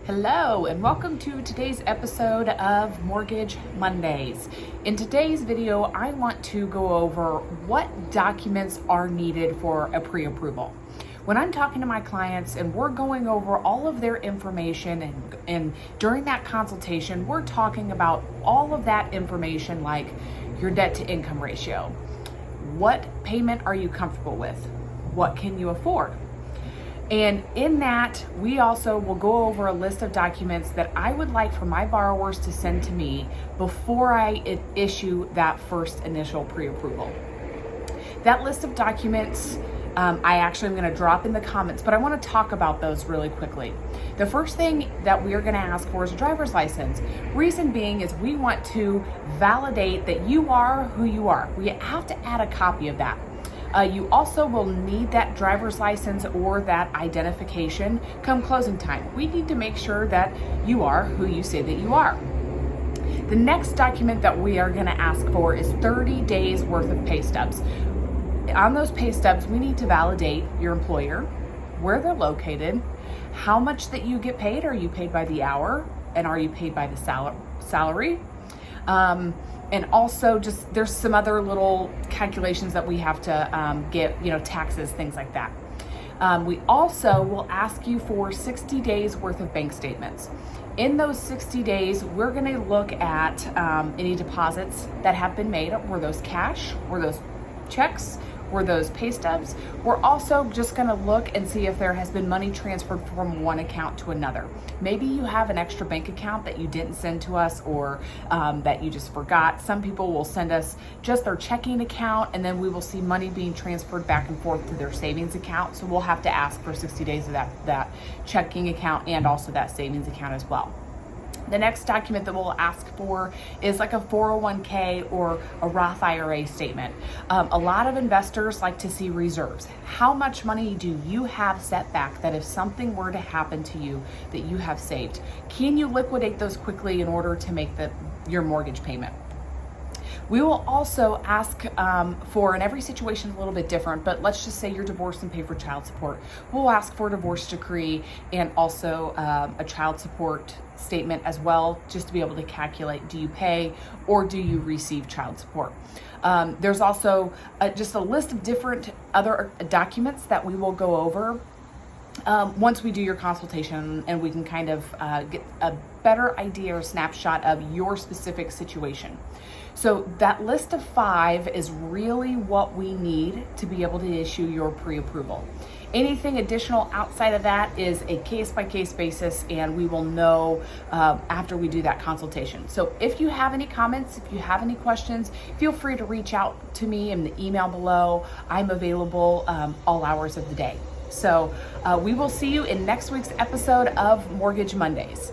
Hello and welcome to today's episode of Mortgage Mondays. In today's video, I want to go over what documents are needed for a pre-approval. When I'm talking to my clients and we're going over all of their information and during that consultation, we're talking about all of that information like your debt to income ratio. What payment are you comfortable with? What can you afford? And in that, we also will go over a list of documents that I would like for my borrowers to send to me before I issue that first initial pre-approval. That list of documents, I actually am going to drop in the comments, but I want to talk about those really quickly. The first thing that we are going to ask for is a driver's license. Reason being is we want to validate that you are who you are. We have to add a copy of that. You also will need that driver's license or that identification come closing time. We need to make sure that you are who you say that you are. The next document that we are going to ask for is 30 days worth of pay stubs. On those pay stubs, we need to validate your employer, where they're located, how much that you get paid. Are you paid by the hour? And are you paid by the salary? And also just there's some other little calculations that we have to get, taxes, things like that. We also will ask you for 60 days worth of bank statements. In those 60 days, we're going to look at any deposits that have been made. Were those cash? Were those checks? Were those pay stubs? We're also just going to look and see if there has been money transferred from one account to another. Maybe you have an extra bank account that you didn't send to us or that you just forgot. Some people will send us just their checking account and then we will see money being transferred back and forth to their savings account. So we'll have to ask for 60 days of that checking account and also that savings account as well. The next document that we'll ask for is like a 401k or a Roth IRA statement. A lot of investors like to see reserves. How much money do you have set back that if something were to happen to you that you have saved? Can you liquidate those quickly in order to make your mortgage payment? We will also ask for, and every situation is a little bit different, but let's just say you're divorced and pay for child support. We'll ask for a divorce decree and also a child support statement as well, just to be able to calculate, do you pay or do you receive child support? There's also just a list of different other documents that we will go over once we do your consultation, and we can kind of get a better idea or snapshot of your specific situation. So that list of 5 is really what we need to be able to issue your pre-approval. Anything additional outside of that is a case-by-case basis, and we will know after we do that consultation. So if you have any comments, if you have any questions, feel free to reach out to me in the email below. I'm available all hours of the day. So we will see you in next week's episode of Mortgage Mondays.